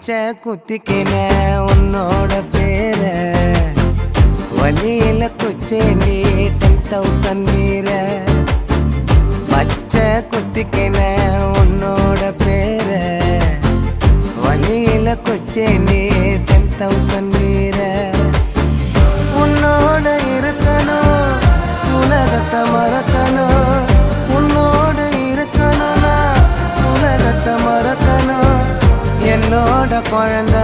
பச்சை குத்திக்கின உன்னோட பேர வலியில குச்சேண்டி 10,000 வீர பச்சை குத்திக்கின உன்னோட பேர வலியில குச்சேண்டி 10,000 வீர உன்னோட இருக்கணும் உலகத்தை மறக்கணும் உன்னோடு இருக்கணும்னா உலகத்தை மறக்கணும் என்னோட குழந்தை